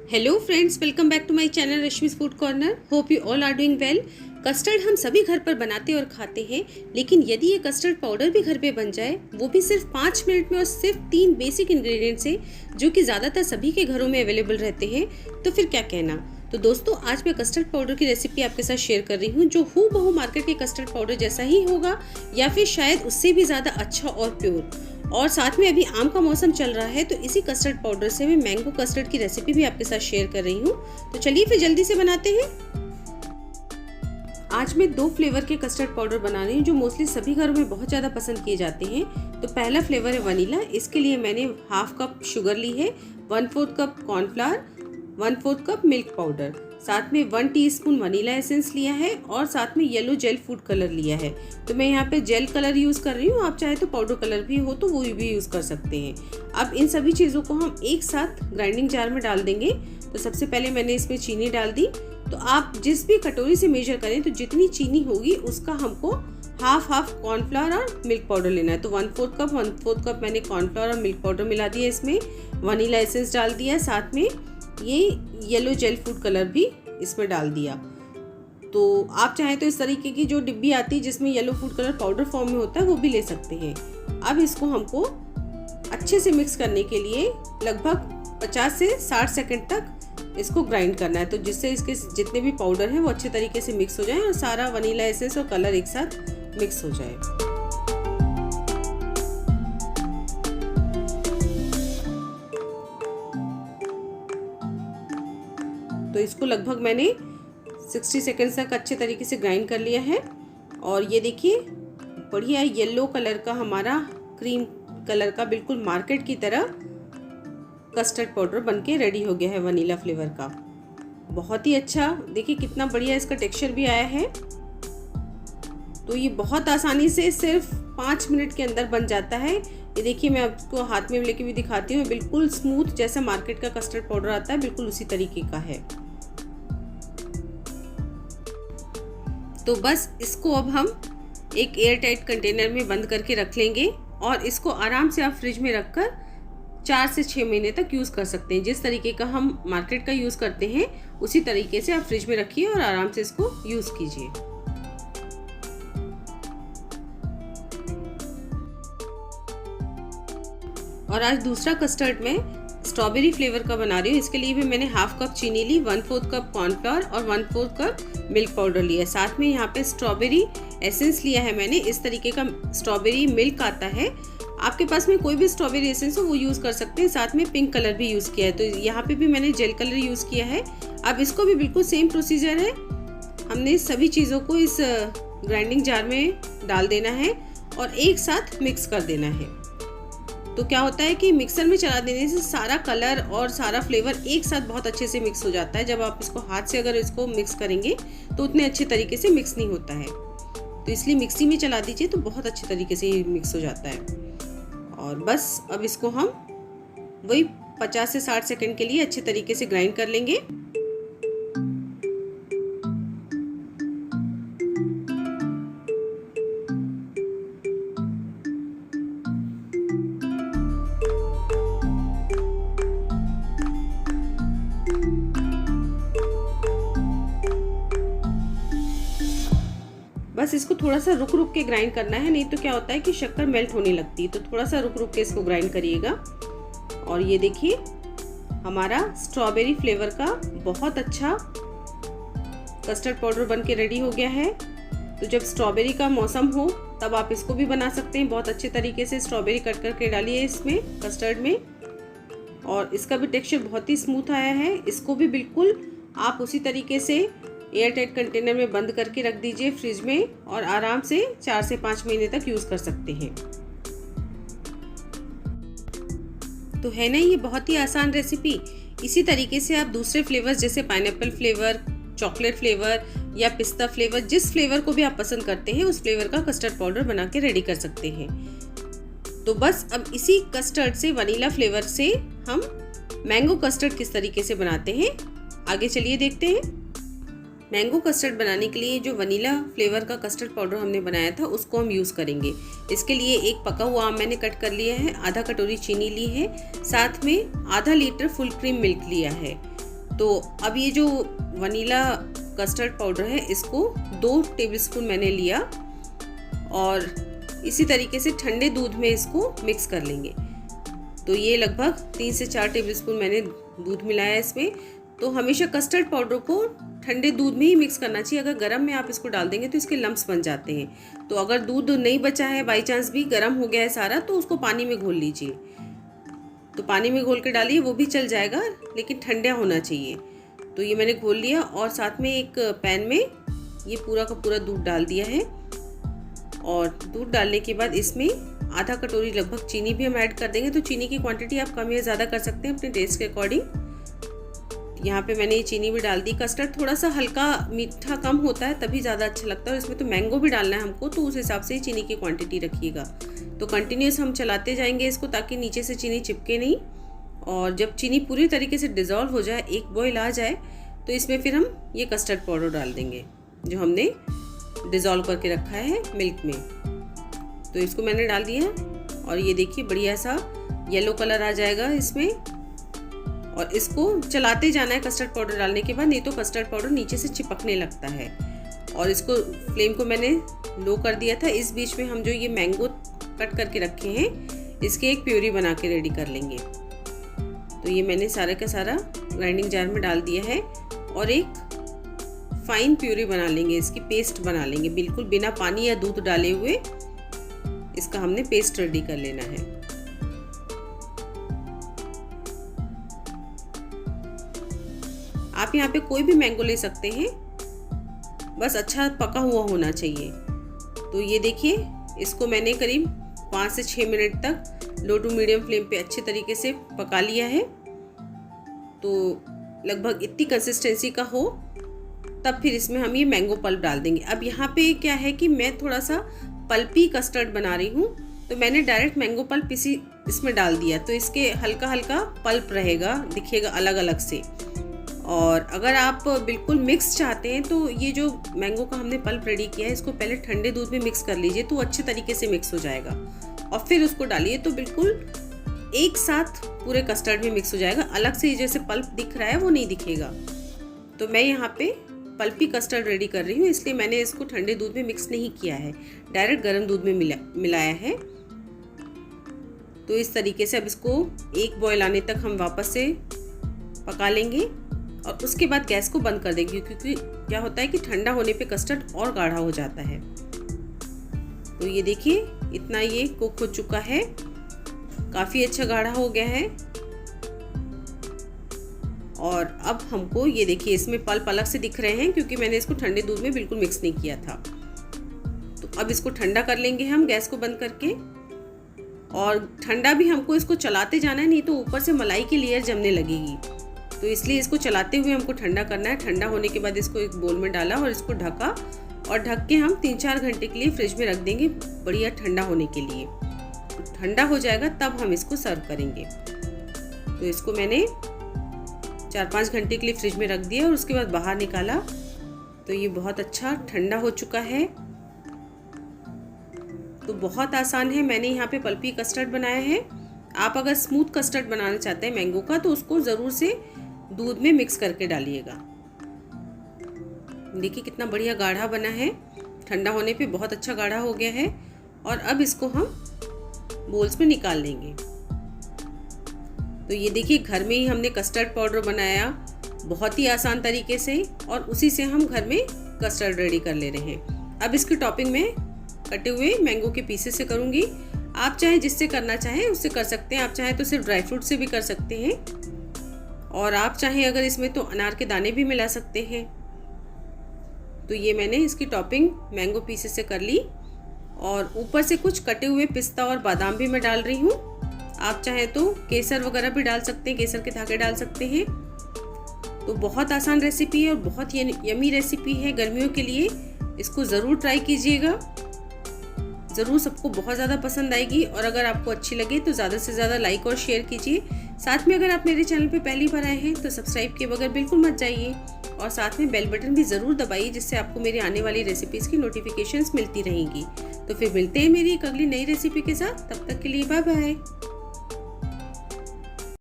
Hello friends, welcome back to my channel Rashmi's food corner. Hope you all are doing well. Custard हम सभी घर पर बनाते और खाते हैं, लेकिन यदि ये कस्टर्ड पाउडर भी घर पे बन जाए, वो भी सिर्फ 5 मिनट में और सिर्फ 3 बेसिक इंग्रेडिएंट से, जो कि ज़्यादातर सभी के घरों में अवेलेबल रहते हैं, तो फिर क्या कहना। तो दोस्तों, आज मैं कस्टर्ड पाउडर की रेसिपी आपके साथ शेयर कर रही हूँ, जो हूबहू मार्केट के कस्टर्ड पाउडर जैसा ही होगा या फिर शायद उससे भी ज़्यादा अच्छा और प्योर। और साथ में अभी आम का मौसम चल रहा है, तो इसी कस्टर्ड पाउडर से मैं मैंगो कस्टर्ड की रेसिपी भी आपके साथ शेयर कर रही हूँ। तो चलिए फिर जल्दी से बनाते हैं। आज मैं 2 फ्लेवर के कस्टर्ड पाउडर बना रही हूँ, जो मोस्टली सभी घरों में बहुत ज़्यादा पसंद किए जाते हैं। तो पहला फ्लेवर है वनीला। इसके लिए मैंने हाफ कप शुगर ली है, 1/4 cup cornflour, 1/4 cup milk powder, साथ में 1 टीस्पून वनीला एसेंस लिया है और साथ में येलो जेल फूड कलर लिया है। तो मैं यहाँ पे जेल कलर यूज़ कर रही हूँ, आप चाहे तो पाउडर कलर भी हो तो वो भी यूज़ कर सकते हैं। अब इन सभी चीज़ों को हम एक साथ ग्राइंडिंग जार में डाल देंगे। तो सबसे पहले मैंने इसमें चीनी डाल दी। तो आप जिस भी कटोरी से मेजर करें, तो जितनी चीनी होगी उसका हमको हाफ कॉर्नफ्लावर और मिल्क पाउडर लेना है। तो 1/4 कप मैंने कॉर्नफ्लावर और मिल्क पाउडर मिला दिया, इसमें वनीला एसेंस डाल दिया, साथ में ये येलो जेल फूड कलर भी इसमें डाल दिया। तो आप चाहें तो इस तरीके की जो डिब्बी आती है जिसमें yellow food colour powder form में होता है, वो भी ले सकते हैं। अब इसको हमको अच्छे से मिक्स करने के लिए लगभग 50 से 60 सेकंड तक इसको ग्राइंड करना है, तो जिससे इसके जितने भी पाउडर हैं वो अच्छे तरीके से मिक्स हो जाए और सारा वनीला एसेंस और कलर एक साथ मिक्स हो जाए। तो इसको लगभग मैंने 60 सेकंड्स तक अच्छे तरीके से ग्राइंड कर लिया है। और ये देखिए, बढ़िया येलो कलर का, हमारा क्रीम कलर का, बिल्कुल मार्केट की तरह कस्टर्ड पाउडर बनके रेडी हो गया है वनीला फ्लेवर का। बहुत ही अच्छा, देखिए कितना बढ़िया इसका टेक्सचर भी आया है। तो ये बहुत आसानी से सिर्फ 5 मिनट के अंदर बन जाता है। ये देखिए, मैं आपको हाथ में लेके भी दिखाती हूँ, बिल्कुल स्मूथ जैसा मार्केट का कस्टर्ड पाउडर आता है, बिल्कुल उसी तरीके का है। तो बस इसको अब हम एक एयर टाइट कंटेनर में बंद करके रख लेंगे और इसको आराम से आप फ्रिज में रखकर 4 से 6 महीने तक यूज़ कर सकते हैं। जिस तरीके का हम मार्केट का यूज़ करते हैं उसी तरीके से आप फ्रिज में रखिए और आराम से इसको यूज़ कीजिए। और आज दूसरा कस्टर्ड में स्ट्रॉबेरी फ्लेवर का बना रही हूँ। इसके लिए भी मैंने हाफ कप चीनी ली, 1/4 कप कॉर्नफ्लावर और 1/4 कप मिल्क पाउडर लिया। साथ में यहाँ पे स्ट्रॉबेरी एसेंस लिया है मैंने। इस तरीके का स्ट्रॉबेरी मिल्क आता है, आपके पास में कोई भी स्ट्रॉबेरी एसेंस हो वो यूज़ कर सकते हैं। साथ में पिंक कलर भी यूज़ किया है, तो यहाँ पे भी मैंने जेल कलर यूज़ किया है। अब इसको भी बिल्कुल सेम प्रोसीजर है, हमने सभी चीज़ों को इस ग्राइंडिंग जार में डाल देना है और एक साथ मिक्स कर देना है। तो क्या होता है कि मिक्सर में चला देने से सारा कलर और सारा फ्लेवर एक साथ बहुत अच्छे से मिक्स हो जाता है। जब आप इसको हाथ से अगर इसको मिक्स करेंगे तो उतने अच्छे तरीके से मिक्स नहीं होता है, तो इसलिए मिक्सी में चला दीजिए तो बहुत अच्छे तरीके से ये मिक्स हो जाता है। और बस अब इसको हम वही 50 से 60 सेकंड के लिए अच्छे तरीके से ग्राइंड कर लेंगे। बस इसको थोड़ा सा रुक रुक के ग्राइंड करना है, नहीं तो क्या होता है कि शक्कर मेल्ट होने लगती है। तो थोड़ा सा रुक रुक के इसको ग्राइंड करिएगा। और ये देखिए, हमारा स्ट्रॉबेरी फ्लेवर का बहुत अच्छा कस्टर्ड पाउडर बन के रेडी हो गया है। तो जब स्ट्रॉबेरी का मौसम हो तब आप इसको भी बना सकते हैं। बहुत अच्छे तरीके से स्ट्रॉबेरी कट करके डालिए इसमें कस्टर्ड में, और इसका भी टेक्सचर बहुत ही स्मूथ आया है। इसको भी बिल्कुल आप उसी तरीके से एयर टाइट कंटेनर में बंद करके रख दीजिए फ्रिज में, और आराम से 4 से 5 महीने तक यूज़ कर सकते हैं। तो है ना ये बहुत ही आसान रेसिपी। इसी तरीके से आप दूसरे फ्लेवर्स जैसे पाइनएप्पल फ्लेवर, चॉकलेट फ्लेवर या पिस्ता फ्लेवर, जिस फ्लेवर को भी आप पसंद करते हैं उस फ्लेवर का कस्टर्ड पाउडर बना के रेडी कर सकते हैं। तो बस अब इसी कस्टर्ड से, वनीला फ्लेवर से, हम मैंगो कस्टर्ड किस तरीके से बनाते हैं आगे चलिए देखते हैं। मैंगो कस्टर्ड बनाने के लिए जो वनीला फ्लेवर का कस्टर्ड पाउडर हमने बनाया था उसको हम यूज़ करेंगे। इसके लिए एक पका हुआ आम मैंने कट कर लिया है, आधा कटोरी चीनी ली है, साथ में आधा लीटर फुल क्रीम मिल्क लिया है। तो अब ये जो वनीला कस्टर्ड पाउडर है इसको 2 टेबलस्पून मैंने लिया और इसी तरीके से ठंडे दूध में इसको मिक्स कर लेंगे। तो ये लगभग 3 से 4 टेबलस्पून मैंने दूध मिलाया इसमें। तो हमेशा कस्टर्ड पाउडर को ठंडे दूध में ही मिक्स करना चाहिए। अगर गर्म में आप इसको डाल देंगे तो इसके लम्प्स बन जाते हैं। तो अगर दूध नहीं बचा है, बाई चांस भी गर्म हो गया है सारा, तो उसको पानी में घोल लीजिए। तो पानी में घोल के डालिए, वो भी चल जाएगा, लेकिन ठंडा होना चाहिए। तो ये मैंने घोल लिया और साथ में एक पैन में ये पूरा का पूरा दूध डाल दिया है। और दूध डालने के बाद इसमें आधा कटोरी लगभग चीनी भी हम ऐड कर देंगे। तो चीनी की क्वांटिटी आप कम या ज़्यादा कर सकते हैं अपने टेस्ट के अकॉर्डिंग। यहाँ पे मैंने ये चीनी भी डाल दी। कस्टर्ड थोड़ा सा हल्का मीठा कम होता है तभी ज़्यादा अच्छा लगता है, और इसमें तो मैंगो भी डालना है हमको, तो उस हिसाब से ही चीनी की क्वांटिटी रखिएगा। तो कंटिन्यूस हम चलाते जाएंगे इसको ताकि नीचे से चीनी चिपके नहीं। और जब चीनी पूरी तरीके से डिज़ोल्व हो जाए, एक बॉयल आ जाए, तो इसमें फिर हम ये कस्टर्ड पाउडर डाल देंगे जो हमने डिज़ोल्व करके रखा है मिल्क में। तो इसको मैंने डाल दिया और ये देखिए बढ़िया सा येलो कलर आ जाएगा इसमें। और इसको चलाते जाना है कस्टर्ड पाउडर डालने के बाद, नहीं तो कस्टर्ड पाउडर नीचे से चिपकने लगता है। और इसको फ्लेम को मैंने लो कर दिया था। इस बीच में हम जो ये मैंगो कट करके रखे हैं इसके एक प्यूरी बना के रेडी कर लेंगे। तो ये मैंने सारा का सारा ग्राइंडिंग जार में डाल दिया है और एक फाइन प्यूरी बना लेंगे, इसकी पेस्ट बना लेंगे, बिल्कुल बिना पानी या दूध डाले हुए इसका हमने पेस्ट रेडी कर लेना है। आप यहाँ पे कोई भी मैंगो ले सकते हैं, बस अच्छा पका हुआ होना चाहिए। तो ये देखिए इसको मैंने करीब 5 से 6 मिनट तक लो टू मीडियम फ्लेम पे अच्छे तरीके से पका लिया है। तो लगभग इतनी कंसिस्टेंसी का हो तब फिर इसमें हम ये मैंगो पल्प डाल देंगे। अब यहाँ पे क्या है कि मैं थोड़ा सा पल्पी कस्टर्ड बना रही हूँ, तो मैंने डायरेक्ट मैंगो पल्प इसमें डाल दिया, तो इसके हल्का हल्का पल्प रहेगा, दिखेगा अलग अलग से। और अगर आप बिल्कुल मिक्स चाहते हैं तो ये जो मैंगो का हमने पल्प रेडी किया है इसको पहले ठंडे दूध में मिक्स कर लीजिए, तो अच्छे तरीके से मिक्स हो जाएगा। और फिर उसको डालिए तो बिल्कुल एक साथ पूरे कस्टर्ड में मिक्स हो जाएगा। अलग से जैसे पल्प दिख रहा है वो नहीं दिखेगा। तो मैं यहाँ पे पल्पी कस्टर्ड रेडी कर रही हूँ, इसलिए मैंने इसको ठंडे दूध में मिक्स नहीं किया है, डायरेक्ट गर्म दूध में मिलाया है। तो इस तरीके से अब इसको एक बॉयल आने तक हम वापस से पका लेंगे और उसके बाद गैस को बंद कर देंगे, क्योंकि क्या होता है कि ठंडा होने पे कस्टर्ड और गाढ़ा हो जाता है। तो ये देखिए इतना ये कुक हो चुका है, काफ़ी अच्छा गाढ़ा हो गया है। और अब हमको ये देखिए इसमें पल्प अलग से दिख रहे हैं क्योंकि मैंने इसको ठंडे दूध में बिल्कुल मिक्स नहीं किया था। तो अब इसको ठंडा कर लेंगे हम गैस को बंद करके। और ठंडा भी हमको इसको चलाते जाना है, नहीं तो ऊपर से मलाई की लेयर जमने लगेगी। तो इसलिए इसको चलाते हुए हमको ठंडा करना है। ठंडा होने के बाद इसको एक बोल में डाला और इसको ढका और ढक के हम 3-4 घंटे के लिए फ्रिज में रख देंगे, बढ़िया ठंडा होने के लिए। तो ठंडा हो जाएगा तब हम इसको सर्व करेंगे। तो इसको मैंने 4-5 घंटे के लिए फ्रिज में रख दिया और उसके बाद बाहर निकाला तो ये बहुत अच्छा ठंडा हो चुका है। तो बहुत आसान है, मैंने यहाँ पे पल्पी कस्टर्ड बनाया है। आप अगर स्मूथ कस्टर्ड बनाना चाहते हैं मैंगो का तो उसको ज़रूर से दूध में मिक्स करके डालिएगा। देखिए कितना बढ़िया गाढ़ा बना है, ठंडा होने पे बहुत अच्छा गाढ़ा हो गया है। और अब इसको हम बोल्स में निकाल लेंगे। तो ये देखिए घर में ही हमने कस्टर्ड पाउडर बनाया बहुत ही आसान तरीके से, और उसी से हम घर में कस्टर्ड रेडी कर ले रहे हैं। अब इसकी टॉपिंग में कटे हुए मैंगो के पीसेस से करूँगी। आप चाहे जिससे करना चाहें उससे कर सकते हैं, आप चाहे तो सिर्फ ड्राई फ्रूट से भी कर सकते हैं, और आप चाहें अगर इसमें तो अनार के दाने भी मिला सकते हैं। तो ये मैंने इसकी टॉपिंग मैंगो पीसेस से कर ली और ऊपर से कुछ कटे हुए पिस्ता और बादाम भी मैं डाल रही हूँ। आप चाहें तो केसर वगैरह भी डाल सकते हैं, केसर के धागे डाल सकते हैं। तो बहुत आसान रेसिपी है और बहुत यमी रेसिपी है गर्मियों के लिए। इसको ज़रूर ट्राई कीजिएगा, ज़रूर सबको बहुत ज़्यादा पसंद आएगी। और अगर आपको अच्छी लगे तो ज़्यादा से ज़्यादा लाइक और शेयर कीजिए। साथ में अगर आप मेरे चैनल पे पहली बार आए हैं तो सब्सक्राइब किए बगैर बिल्कुल मत जाइए, और साथ में बेल बटन भी ज़रूर दबाइए, जिससे आपको मेरी आने वाली रेसिपीज़ की नोटिफिकेशंस मिलती रहेंगी। तो फिर मिलते हैं मेरी एक अगली नई रेसिपी के साथ, तब तक के लिए बाय बाय।